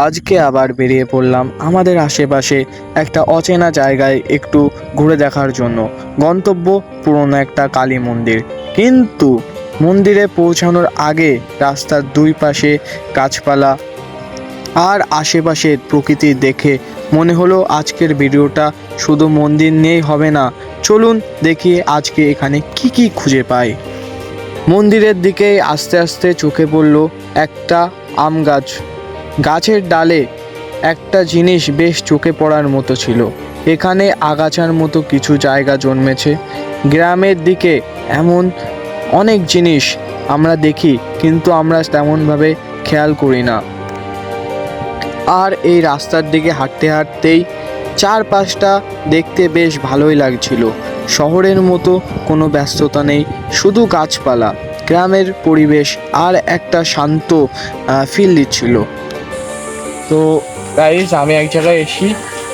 আজকে আবার বেরিয়ে পড়লাম আমাদের আশেপাশে একটা অচেনা জায়গায় একটু ঘুরে দেখার জন্য। গন্তব্য পুরনো একটা কালী মন্দির, কিন্তু মন্দিরে পৌঁছানোর আগে রাস্তার দুই পাশে গাছপালা আর আশেপাশের প্রকৃতি দেখে মনে হলো আজকের ভিডিওটা শুধু মন্দির নিয়েই হবে না। চলুন দেখি আজকে এখানে কি কি খুঁজে পাই। মন্দিরের দিকে আস্তে আস্তে চোখে পড়ল একটা আম গাছ। গাছের ডালে একটা জিনিস বেশ চোখে পড়ার মতো ছিল। এখানে আগাছার মতো কিছু জায়গা জন্মেছে। গ্রামের দিকে এমন অনেক জিনিস আমরা দেখি, কিন্তু আমরা তেমনভাবে খেয়াল করি না। আর এই রাস্তার দিকে হাঁটতে হাঁটতেই চারপাশটা দেখতে বেশ ভালোই লাগছিল। শহরের মতো কোনো ব্যস্ততা নেই, শুধু গাছপালা, গ্রামের পরিবেশ আর একটা শান্ত ফিল দিচ্ছিল। তো গাইস, আমি এক জায়গায় এসি,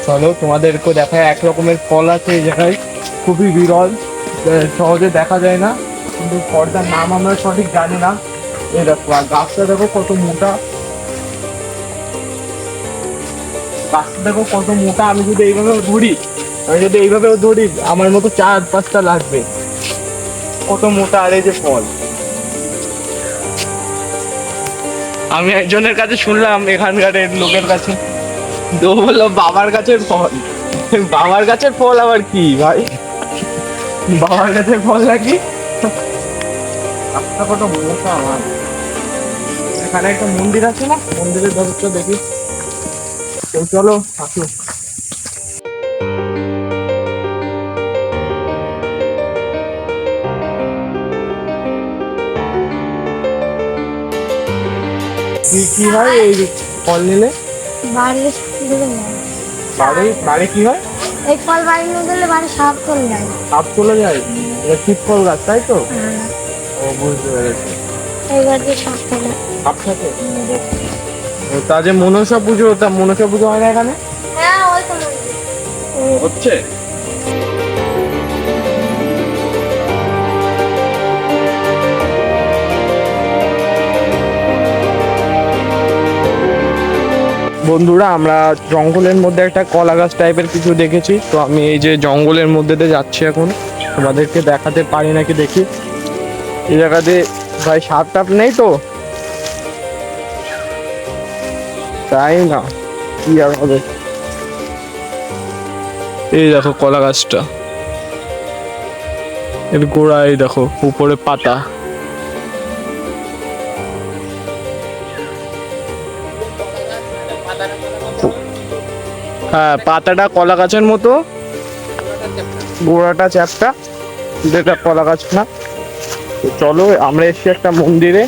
চলো তোমাদেরকে দেখায়। এক রকমের ফল আছে এই জায়গায়, খুবই বিরল, সহজে দেখা যায় না, কিন্তু ফলটার নাম আমরা সঠিক জানি না। এই দেখো, আর গাছটা দেখো কত মোটা, গাছটা দেখো কত মোটা। আমি যদি এইভাবেও ধরি আমার মতো 4-5টা লাগবে, কত মোটা। আর এই যে ফল, আমি একজনের কাছে শুনলাম, এখানকার লোকের কাছে, তো বললো বাবার গাছের ফল। বাবার গাছের ফল আবার কি ভাই? বাবার গাছের ফল নাকি? গাছটা কত মোটা আমার। এখানে একটা মন্দির আছে না, মন্দিরের দরজা দেখি। তো চলো আসো। কি হয় এই ফল নিলে? বাড়ি দিলে বাড়ি কি হয়? এই ফল বাড়ি নিয়ে গেলে বাড়ি সাপ চলে যায়। সাপ চলে যায়? এটা ঠিক ফল গাছ, তাই তো? ও, বুঝতে পেরেছি। এই গাছে সাপ থাকে। সাপ থাকে? তা যে মনসা পুজো, তা মনসা পুজো হয় না এখানে? হ্যাঁ, ওই তো হচ্ছে। বন্ধুরা, আমরা জঙ্গলের মধ্যে একটা কলা গাছ টাইপের কিছু দেখেছি। তো আমি এই যে জঙ্গলের মধ্যে দিয়ে যাচ্ছি এখন, তোমাদেরকে দেখাতে পারি নাকি দেখি। এই জায়গাতে ভাই সাপ টাপ নেই তো? তাই না, কি আর হবে। এই দেখো কলা গাছটা, এর গোড়া এই দেখো, উপরে পাতা। হ্যাঁ, পাতাটা কলা গাছের মতো, গোড়াটা চ্যাপ্টা, যেটা কলা গাছ না। তো চলো, আমরা এসছি একটা মন্দিরে।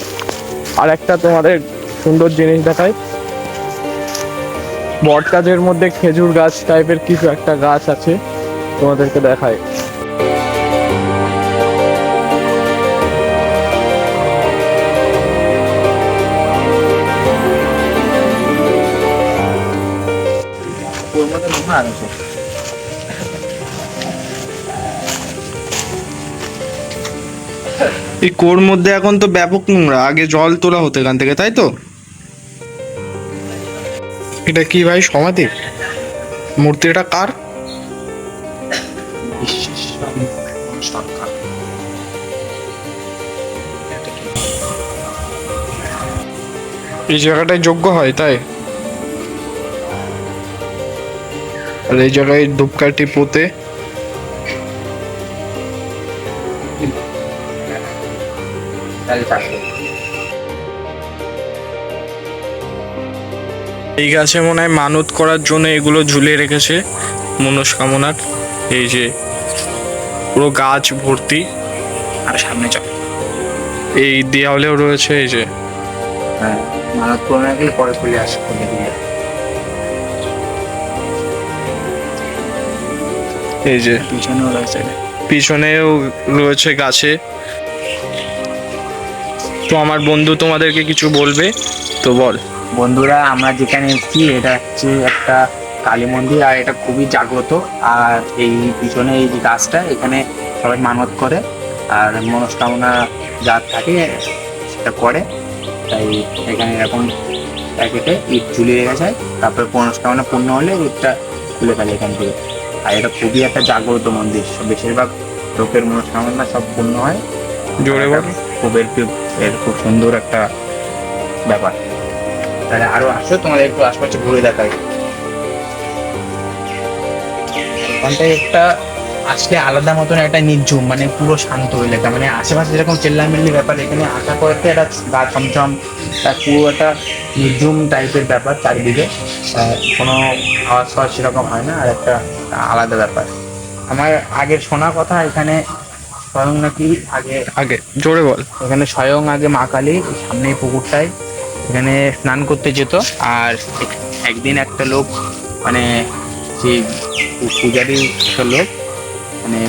আর একটা তোমাদের সুন্দর জিনিস দেখাই। বট গাছের মধ্যে খেজুর গাছ টাইপের কিছু একটা গাছ আছে, তোমাদেরকে দেখাই। এই কোর মধ্যে এখন তো ব্যাপক নোংরা, আগে জল তোলা হতো এখান থেকে, তাই তো? এটা কি ভাই, সমাধি? মূর্তিটা কার? এই জায়গাটায় যজ্ঞ হয়, তাই? আর এই জায়গায় ধূপকাঠি পোতে। এই গাছে মনে হয় মানত করার জন্য এগুলো ঝুলিয়ে রেখেছে, মনস্কামনার। এই যে পুরো গাছ ভর্তি। আর সামনে চল, এই দেওয়ালেও রয়েছে। এই যে হ্যাঁ, মানত করে নাকি পরে খুলে আসে, খুলে দিয়ে। এই যে পিছনেও রয়েছে, পিছনেও রয়েছে গাছে। তো আমার বন্ধু তোমাদেরকে কিছু বলবে, তো বল। বন্ধুরা, আমরা যেখানে এসেছি এটা হচ্ছে একটা কালী মন্দির, আর এটা খুবই জাগ্রত। আর এই পিছনে এই যে গাছটা, এখানে সবাই মানত করে আর মনস্কামনা যার থাকে সেটা করে। তাই এখানে এরকম প্যাকেটে ইট ঝুলিয়ে রেখে যায়, তারপরে মনস্কামনা পূর্ণ হলে ইটটা খুলে ফেলে এখান থেকে। আর এটা খুবই একটা জাগ্রত মন্দির, বেশিরভাগ লোকের মনস্কামনা সব পূর্ণ হয়। জোরে বল। এর খুব সুন্দর একটা ব্যাপার। তাহলে আরো আসো, তোমাদের একটু আশপাশে ঘুরে দেখাই। ওখানটায় একটা আসলে আলাদা মতন একটা নির্ঝুম, মানে পুরো শান্ত এলাকা, মানে আশেপাশে যেরকম চেল্লামিল্লি ব্যাপার, এখানে আশা করতে একটা গা ছমছম, পুরো একটা নির্ঝুম টাইপের ব্যাপার চারিদিকে। কোনো আওয়াজ ফাওয়াজ সেরকম হয় না, আর একটা আলাদা ব্যাপার। আমার আগের শোনা কথা, এখানে স্বয়ং নাকি আগে জোরে বল। এখানে স্বয়ং আগে মা কালী সামনে এই পুকুরটায় এখানে স্নান করতে যেত। আর একদিন একটা লোক, মানে সেই পূজারী একটা লোক, মানে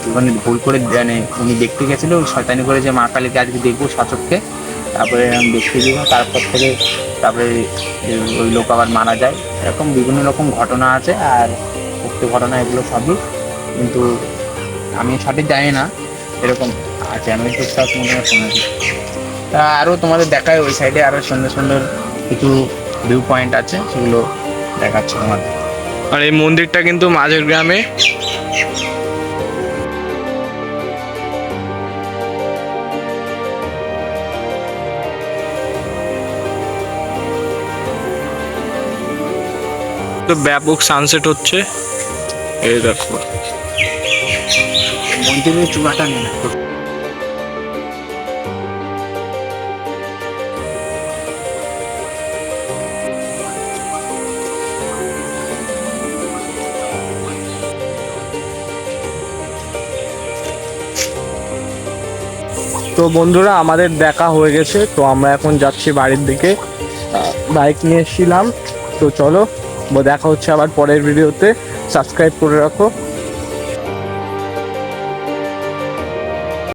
ওখানে ভুল করে, মানে উনি দেখতে গেছিল শয়তানি করে যে মা কালীকে আজকে দেখবো সচক্ষে, তারপরে আমি দেখতে গেলাম, তারপর থেকে তারপরে ওই লোক আবার মারা যায়। এরকম বিভিন্ন রকম ঘটনা আছে, আর উক্ত ঘটনা এগুলো সবই, কিন্তু আমি সঠিক জানি না, এরকম আছে, আমি টুকটাক মনে হয় শুনেছি। তা আরও তোমাদের দেখায়, ওই সাইডে আরও সুন্দর সুন্দর কিছু ভিউ পয়েন্ট আছে, সেগুলো দেখাচ্ছে তোমাদের। আর এই মন্দিরটা কিন্তু মাঝের গ্রামে। তো ব্যাপক সানসেট হচ্ছে, এই দেখো। মন্দিরের চূড়াটা নেই না। তো বন্ধুরা, আমাদের দেখা হয়ে গেছে, তো আমরা এখন যাচ্ছি বাড়ির দিকে। বাইক নিয়ে এসেছিলাম, তো চলো দেখা হচ্ছে আবার পরের ভিডিওতে। সাবস্ক্রাইব করে রাখো।